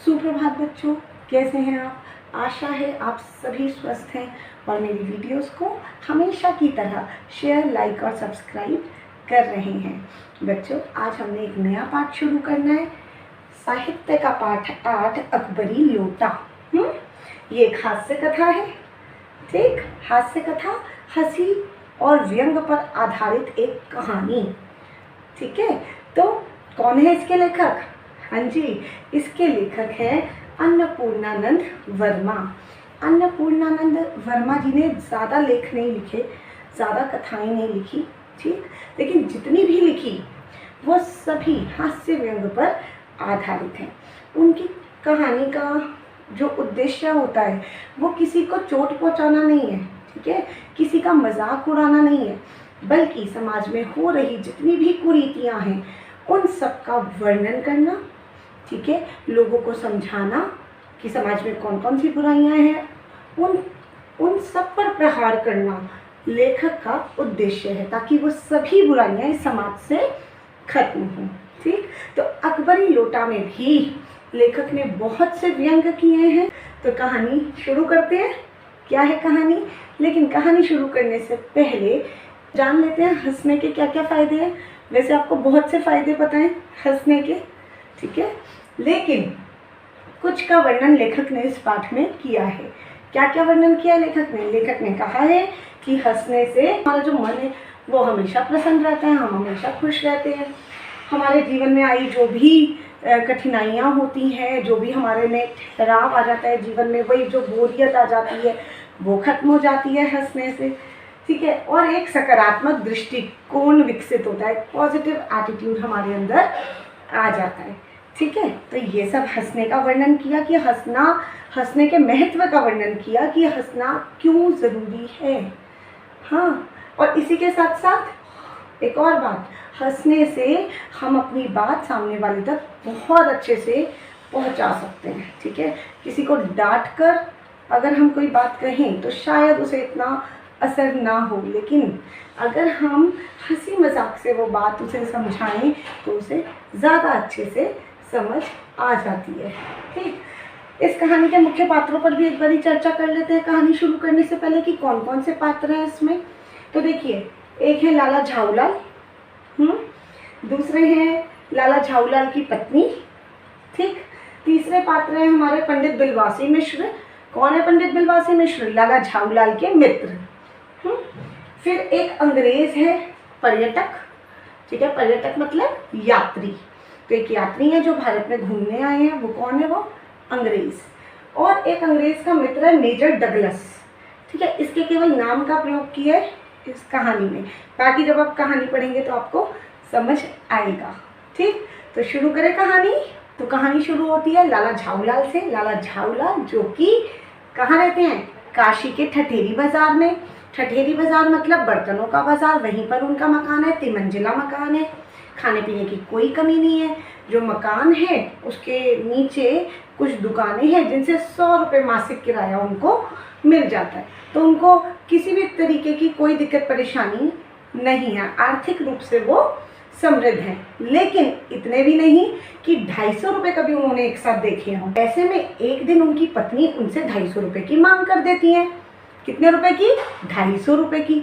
सुप्रभात बच्चों, कैसे हैं आप? आशा है आप सभी स्वस्थ हैं और मेरी वीडियोस को हमेशा की तरह शेयर, लाइक और सब्सक्राइब कर रहे हैं। बच्चों, आज हमने एक नया पाठ शुरू करना है। साहित्य का पाठ 8, अकबरी लोटा। ये एक हास्य कथा है। ठीक, हास्य कथा, हंसी और व्यंग पर आधारित एक कहानी। ठीक है, तो कौन है इसके लेखक? हाँ जी, इसके लेखक हैं अन्नपूर्णानंद वर्मा। अन्नपूर्णानंद वर्मा जी ने ज़्यादा लेख नहीं लिखे, ज़्यादा कथाएं नहीं लिखी, ठीक, लेकिन जितनी भी लिखी वो सभी हास्य व्यंग पर आधारित हैं। उनकी कहानी का जो उद्देश्य होता है वो किसी को चोट पहुंचाना नहीं है, ठीक है, किसी का मजाक उड़ाना नहीं है, बल्कि समाज में हो रही जितनी भी कुरीतियाँ हैं उन सब का वर्णन करना, ठीक है, लोगों को समझाना कि समाज में कौन कौन सी बुराइयां हैं, उन सब पर प्रहार करना लेखक का उद्देश्य है, ताकि वो सभी बुराइयां इस समाज से खत्म हों। ठीक, तो अकबरी लोटा में भी लेखक ने बहुत से व्यंग किए हैं। तो कहानी शुरू करते हैं। क्या है कहानी? लेकिन कहानी शुरू करने से पहले जान लेते हैं हंसने के क्या क्या फ़ायदे हैं। वैसे आपको बहुत से फ़ायदे पता हैं हंसने के, ठीक है, लेकिन कुछ का वर्णन लेखक ने इस पाठ में किया है। क्या क्या वर्णन किया लेखक ने? लेखक ने कहा है कि हंसने से हमारा जो मन है वो हमेशा प्रसन्न रहता है, हम हमेशा खुश रहते हैं। हमारे जीवन में आई जो भी कठिनाइयाँ होती हैं, जो भी हमारे में ठहराव आ जाता है जीवन में, वही जो बोरियत आ जाती है वो खत्म हो जाती है हंसने से, ठीक है, और एक सकारात्मक दृष्टिकोण विकसित होता है, पॉजिटिव एटीट्यूड हमारे अंदर आ जाता है। ठीक है, तो ये सब हंसने का वर्णन किया कि हंसने के महत्व का वर्णन किया कि हंसना क्यों ज़रूरी है। हाँ, और इसी के साथ साथ एक और बात, हंसने से हम अपनी बात सामने वाले तक बहुत अच्छे से पहुंचा सकते हैं। ठीक है, किसी को डांट कर अगर हम कोई बात कहें तो शायद उसे इतना असर ना हो, लेकिन अगर हम हंसी मजाक से वो बात उसे समझाएं तो उसे ज़्यादा अच्छे से समझ आ जाती है। ठीक, इस कहानी के मुख्य पात्रों पर भी एक बारी चर्चा कर लेते हैं कहानी शुरू करने से पहले कि कौन कौन से पात्र हैं इसमें। तो देखिए, एक है लाला झाऊलाल, दूसरे हैं लाला झाऊलाल की पत्नी, ठीक, तीसरे पात्र हैं हमारे पंडित बिलवासी मिश्र। कौन है पंडित बिलवासी मिश्र? लाला झाऊलाल के मित्र। फिर एक अंग्रेज है पर्यटक, ठीक है, पर्यटक मतलब यात्री। तो एक यात्री है जो भारत में घूमने आए हैं, वो कौन है? वो अंग्रेज। और एक अंग्रेज का मित्र है मेजर डगलस, ठीक है, इसके केवल नाम का प्रयोग किया है इस कहानी में, बाकी जब आप कहानी पढ़ेंगे तो आपको समझ आएगा। ठीक, तो शुरू करें कहानी। तो कहानी शुरू होती है लाला झाऊलाल से। लाला झाऊलाल जो कि कहाँ रहते हैं? काशी के ठठेरी बाजार में। ठठेरी बाजार मतलब बर्तनों का बाजार, वहीं पर उनका मकान है, तिमंजिला मकान है, खाने पीने की कोई कमी नहीं है। जो मकान है उसके नीचे कुछ दुकानें हैं जिनसे 100 रुपये मासिक किराया उनको मिल जाता है, तो उनको किसी भी तरीके की कोई दिक्कत परेशानी नहीं है, आर्थिक रूप से वो समृद्ध हैं। लेकिन इतने भी नहीं कि 250 रुपये कभी उन्होंने एक साथ देखे हों। ऐसे में एक दिन उनकी पत्नी उनसे 250 रुपये की मांग कर देती है। कितने रुपए की? 250 रुपये की।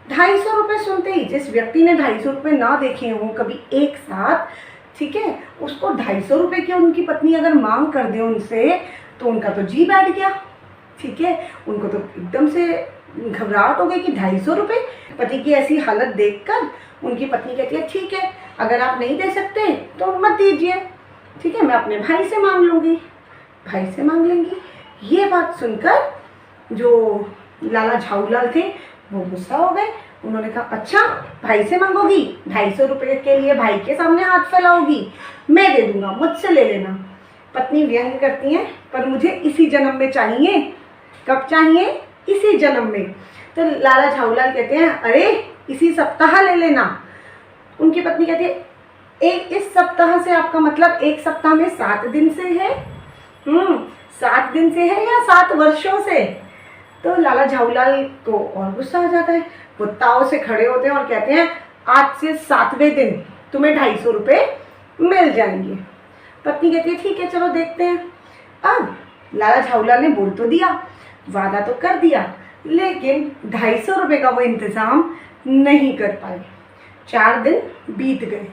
250 रुपये सुनते ही जिस व्यक्ति ने 250 रुपये ना देखे हों कभी एक साथ, ठीक है, उसको 250 रुपये की उनकी पत्नी अगर मांग कर दे उनसे तो उनका तो जी बैठ गया। ठीक है, उनको तो एकदम से घबराहट हो गई कि 250 रुपये। पति की ऐसी हालत देखकर उनकी पत्नी कहती है, ठीक है, अगर आप नहीं दे सकते तो मत दीजिए, ठीक है, मैं अपने भाई से मांग लूँगी, भाई से मांग लेंगी। ये बात सुनकर जो लाला झाऊलाल थे वो गुस्सा हो गए। उन्होंने कहा, अच्छा भाई से मांगोगी, 250 रुपये के लिए भाई के सामने हाथ फैलाओगी, मैं दे दूंगा, मुझसे ले लेना। पत्नी व्यंग करती हैं, पर मुझे इसी जन्म में चाहिए। कब चाहिए? इसी जन्म में। तो लाला झाऊलाल कहते हैं, अरे इसी सप्ताह ले लेना। उनकी पत्नी कहती है, एक इस सप्ताह से आपका मतलब एक सप्ताह में 7 दिन से है? 7 दिन से है या 7 वर्षों से? तो लाला झाऊलाल को और गुस्सा आ जाता है। वो ताव से खड़े होते हैं और कहते हैं, आज से 7वें दिन तुम्हें 250 रुपये मिल जाएंगे। पत्नी कहती है, ठीक है, चलो देखते हैं। अब लाला झाऊलाल ने बोल तो दिया, वादा तो कर दिया, लेकिन 250 रुपये का वो इंतज़ाम नहीं कर पाए। 4 दिन बीत गए,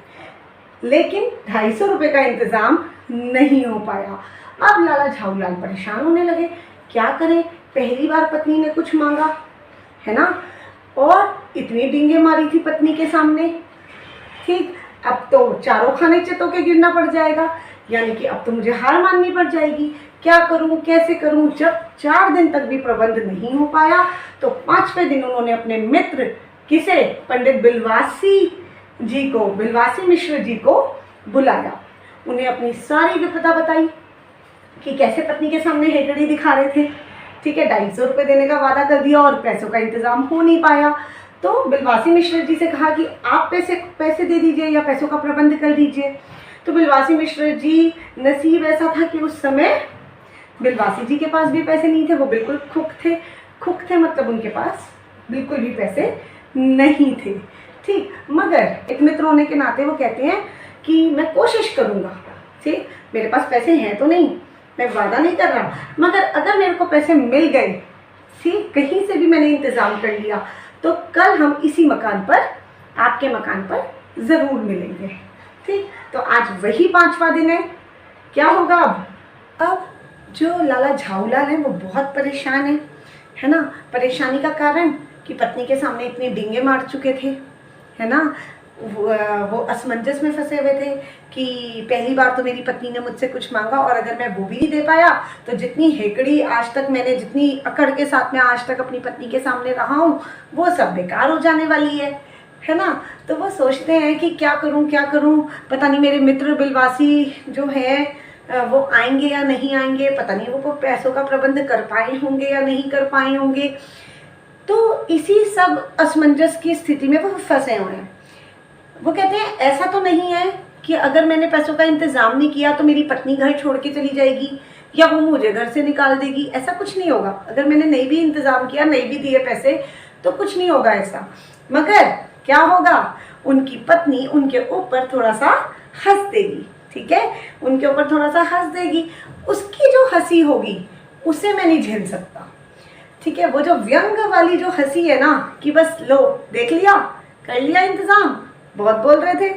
लेकिन 250 रुपये का इंतज़ाम नहीं हो पाया। अब लाला झाऊलाल परेशान होने लगे, क्या करें, पहली बार पत्नी ने कुछ मांगा है ना, और इतनी डींगे मारी थी पत्नी के सामने। ठीक, अब तो चारों खाने चितों के गिरना पड़ जाएगा, यानी कि अब तो मुझे हार माननी पड़ जाएगी। क्या करूं, कैसे करूं? जब 4 दिन तक भी प्रबंध नहीं हो पाया तो 5वें दिन उन्होंने अपने मित्र किसे, पंडित बिलवासी जी को, बिलवासी मिश्र जी को बुलाया। उन्हें अपनी सारी विपदा बताई कि कैसे पत्नी के सामने हेकड़ी दिखा रहे थे। ठीक है, 250 रुपये देने का वादा कर दिया और पैसों का इंतजाम हो नहीं पाया। तो बिलवासी मिश्र जी से कहा कि आप पैसे दे दीजिए या पैसों का प्रबंध कर दीजिए। तो बिलवासी मिश्र जी, नसीब ऐसा था कि उस समय बिलवासी जी के पास भी पैसे नहीं थे, वो बिल्कुल खुक थे मतलब उनके पास बिल्कुल भी पैसे नहीं थे। ठीक, मगर एक मित्र होने के नाते वो कहते हैं कि मैं कोशिश करूँगा। ठीक, मेरे पास पैसे हैं तो नहीं, मैं वादा नहीं कर रहा, मगर अगर मेरे को पैसे मिल गए, ठीक, कहीं से भी मैंने इंतज़ाम कर लिया, तो कल हम इसी मकान पर, आपके मकान पर ज़रूर मिलेंगे। ठीक, तो आज वही 5वां दिन है। क्या होगा अब जो लाला झाऊलाल हैं वो बहुत परेशान है ना। परेशानी का कारण कि पत्नी के सामने इतने डींगे मार चुके थे, है ना। वो असमंजस में फंसे हुए थे कि पहली बार तो मेरी पत्नी ने मुझसे कुछ मांगा और अगर मैं वो भी नहीं दे पाया तो जितनी हेकड़ी आज तक मैंने, जितनी अकड़ के साथ में आज तक अपनी पत्नी के सामने रहा हूँ, वो सब बेकार हो जाने वाली है ना। तो वो सोचते हैं कि क्या करूँ, पता नहीं मेरे मित्र बिलवासी जो है वो आएंगे या नहीं आएंगे, पता नहीं वो पैसों का प्रबंध कर पाए होंगे या नहीं कर पाए होंगे। तो इसी सब असमंजस की स्थिति में वो फंसे हुए हैं। वो कहते हैं ऐसा तो नहीं है कि अगर मैंने पैसों का इंतज़ाम नहीं किया तो मेरी पत्नी घर छोड़ के चली जाएगी या वो मुझे घर से निकाल देगी, ऐसा कुछ नहीं होगा। अगर मैंने नहीं भी इंतज़ाम किया, नहीं भी दिए पैसे, तो कुछ नहीं होगा ऐसा। मगर क्या होगा, उनकी पत्नी उनके ऊपर थोड़ा सा हंस देगी। ठीक है, उनके ऊपर थोड़ा सा हंस देगी, उसकी जो हंसी होगी उसे मैं नहीं झेल सकता। ठीक है, वो जो व्यंग वाली जो हंसी है ना कि बस लो देख लिया, कर लिया इंतज़ाम, बहुत बोल रहे थे,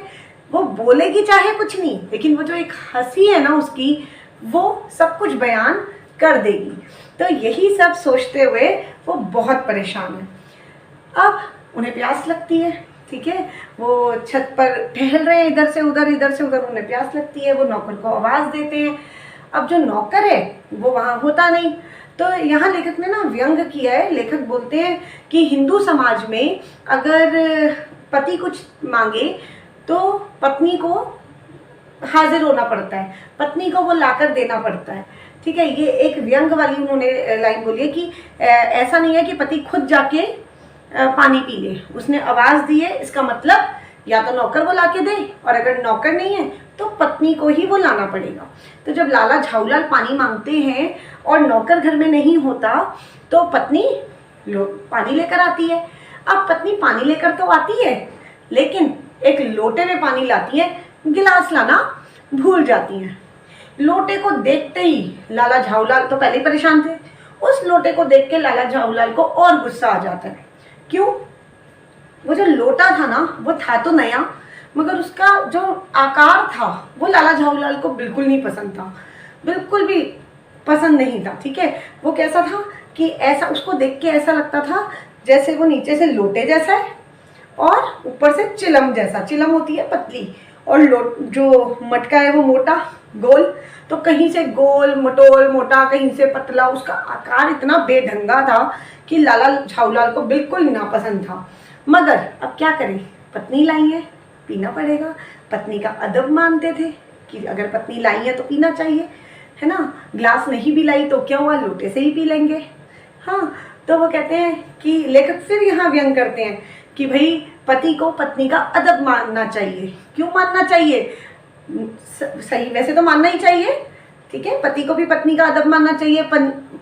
वो बोलेगी चाहे कुछ नहीं, लेकिन वो जो एक हंसी है ना उसकी, वो सब कुछ बयान कर देगी। तो यही सब सोचते हुए वो बहुत परेशान है। अब उन्हें प्यास लगती है। ठीक है, वो छत पर टहल रहे हैं, इधर से उधर उन्हें प्यास लगती है। वो नौकर को आवाज़ देते हैं। अब जो नौकर है वो वहाँ होता नहीं। तो यहाँ लेखक ने ना व्यंग किया है। लेखक बोलते हैं कि हिंदू समाज में अगर पति कुछ मांगे तो पत्नी को हाजिर होना पड़ता है, पत्नी को वो लाकर देना पड़ता है। ठीक है, ये एक व्यंग वाली उन्होंने लाइन बोली है कि ऐसा नहीं है कि पति खुद जाके पानी पी ले, उसने आवाज़ दी है, इसका मतलब या तो नौकर वो ला के दे, और अगर नौकर नहीं है तो पत्नी को ही वो लाना पड़ेगा। तो जब लाला झाऊलाल पानी मांगते हैं और नौकर घर में नहीं होता तो पत्नी पानी लेकर आती है। अब पत्नी पानी लेकर तो आती है, लेकिन एक लोटे में पानी लाती है, गिलास लाना भूल जाती है। लोटे को देखते ही लाला झाऊलाल तो पहले ही परेशान थे, उस लोटे को देख के लाला झाऊलाल को और गुस्सा आ जाता है। क्यों? वो जो लोटा था ना, वो था तो नया, मगर उसका जो आकार था वो लाला झाऊलाल को बिल्कुल नहीं पसंद था, बिल्कुल भी पसंद नहीं था। ठीक है, वो कैसा था कि ऐसा, उसको देख के ऐसा लगता था जैसे वो नीचे से लोटे जैसा है और ऊपर से चिलम जैसा। चिलम होती है पतली और जो मटका है वो मोटा गोल, तो कहीं से गोल मटोल मोटा, कहीं से पतला, उसका आकार इतना बेढंगा था कि लाला झाऊलाल को बिल्कुल नापसंद था। मगर अब क्या करें, पत्नी लाई है, पीना पड़ेगा। पत्नी का अदब मानते थे कि अगर पत्नी लाई है तो पीना चाहिए, है ना। ग्लास नहीं भी लाई तो क्या हुआ, लोटे से ही पी लेंगे। हाँ, तो वो कहते हैं कि लेखक फिर यहाँ व्यंग करते हैं कि भाई पति को पत्नी का अदब मानना चाहिए। क्यों मानना चाहिए? सही, वैसे तो मानना ही चाहिए। ठीक है, पति को भी पत्नी का अदब मानना चाहिए,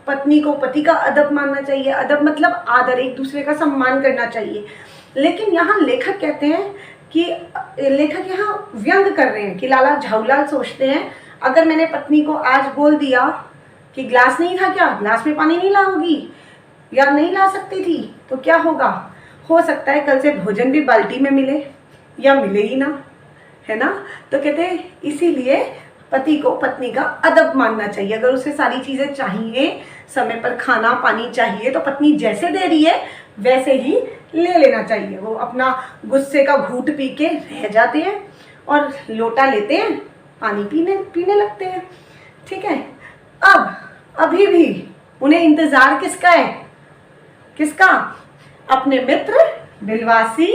पत्नी को पति का अदब मानना चाहिए। अदब मतलब आदर, एक दूसरे का सम्मान करना चाहिए। लेकिन यहाँ लेखक कहते हैं कि लेखक यहाँ व्यंग कर रहे हैं कि लाला झाऊलाल सोचते हैं अगर मैंने पत्नी को आज बोल दिया कि ग्लास नहीं था क्या, ग्लास में पानी नहीं लाओगी या नहीं ला सकती थी, तो क्या होगा, हो सकता है कल से भोजन भी बाल्टी में मिले या मिले ही ना, है ना। तो कहते हैं इसीलिए पति को पत्नी का अदब मानना चाहिए। अगर उसे सारी चीज़ें चाहिए, समय पर खाना पानी चाहिए, तो पत्नी जैसे दे रही है वैसे ही ले लेना चाहिए। वो अपना गुस्से का घूंट पी के रह जाते हैं और लोटा लेते हैं, पानी पीने लगते हैं। ठीक है, अब अभी भी उन्हें इंतज़ार किसका है, किसका, अपने मित्र बिलवासी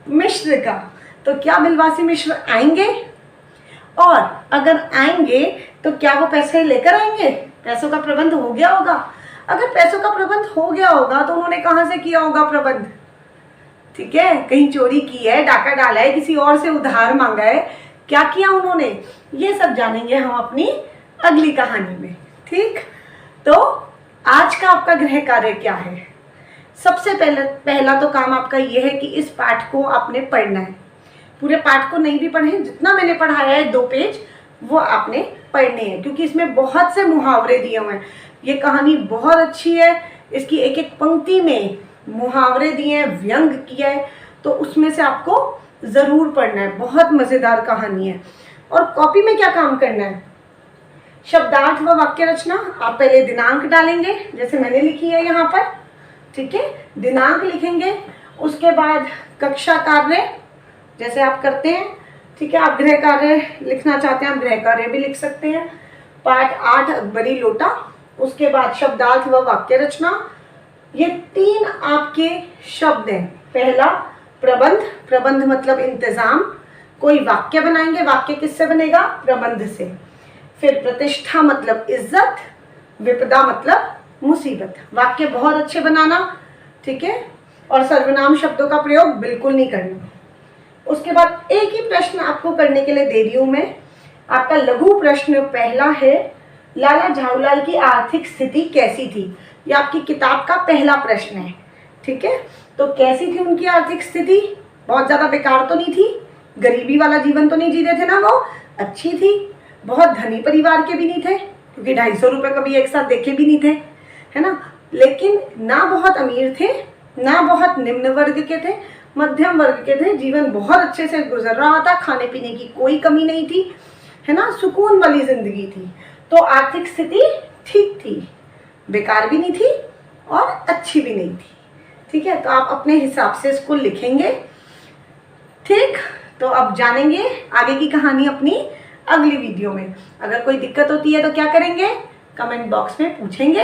मिश्र का। तो क्या बिलवासी मिश्र आएंगे, और अगर आएंगे तो क्या वो पैसे लेकर आएंगे, पैसों का प्रबंध हो गया होगा। अगर पैसों का प्रबंध हो गया होगा तो उन्होंने कहाँ से किया होगा प्रबंध, ठीक है, कहीं चोरी की है, डाका डाला है, किसी और से उधार मांगा है, क्या किया उन्होंने, ये सब जानेंगे हम अपनी अगली कहानी में। ठीक, तो आज का आपका गृह कार्य क्या है। सबसे पहला तो काम आपका ये है कि इस पाठ को आपने पढ़ना है। पूरे पाठ को नहीं भी पढ़े, जितना मैंने पढ़ाया है 2 पेज वो आपने पढ़ने हैं, क्योंकि इसमें बहुत से मुहावरे दिए हुए हैं। ये कहानी बहुत अच्छी है, इसकी एक एक पंक्ति में मुहावरे दिए हैं, व्यंग किया है, तो उसमें से आपको ज़रूर पढ़ना है। बहुत मज़ेदार कहानी है। और कॉपी में क्या काम करना है, शब्दार्थ व वाक्य रचना। आप पहले दिनांक डालेंगे, जैसे मैंने लिखी है यहाँ पर, ठीक है, दिनांक लिखेंगे। उसके बाद कक्षा कार्य जैसे आप करते हैं, ठीक है, आप गृह कार्य लिखना चाहते हैं आप गृह कार्य भी लिख सकते हैं। पाठ 8 अकबरी लोटा। उसके बाद शब्दार्थ व वाक्य रचना। ये 3 आपके शब्द हैं। पहला प्रबंध, प्रबंध मतलब इंतजाम, कोई वाक्य बनाएंगे, वाक्य किससे बनेगा, प्रबंध से। फिर प्रतिष्ठा मतलब इज्जत, विपदा मतलब मुसीबत। वाक्य बहुत अच्छे बनाना, ठीक है, और सर्वनाम शब्दों का प्रयोग बिल्कुल नहीं करना। उसके बाद एक ही प्रश्न आपको करने के लिए दे रही हूं मैं। आपका लघु प्रश्न पहला है, लाला झाऊलाल की आर्थिक स्थिति कैसी थी। ये आपकी किताब का पहला प्रश्न है, ठीक है। तो कैसी थी उनकी आर्थिक स्थिति, बहुत ज़्यादा बेकार तो नहीं थी, गरीबी वाला जीवन तो नहीं जी रहे थे ना वो, अच्छी थी। बहुत धनी परिवार के भी नहीं थे, क्योंकि 250 रुपये कभी एक साथ देखे भी नहीं थे, है ना। लेकिन ना बहुत अमीर थे ना बहुत निम्न वर्ग के थे, मध्यम वर्ग के थे। जीवन बहुत अच्छे से गुजर रहा था, खाने पीने की कोई कमी नहीं थी, है ना, सुकून वाली जिंदगी थी। तो आर्थिक स्थिति ठीक थी, बेकार भी नहीं थी और अच्छी भी नहीं थी, ठीक है। तो आप अपने हिसाब से इसको लिखेंगे, ठीक। तो अब जानेंगे आगे की कहानी अपनी अगली वीडियो में। अगर कोई दिक्कत होती है तो क्या करेंगे, कमेंट बॉक्स में पूछेंगे।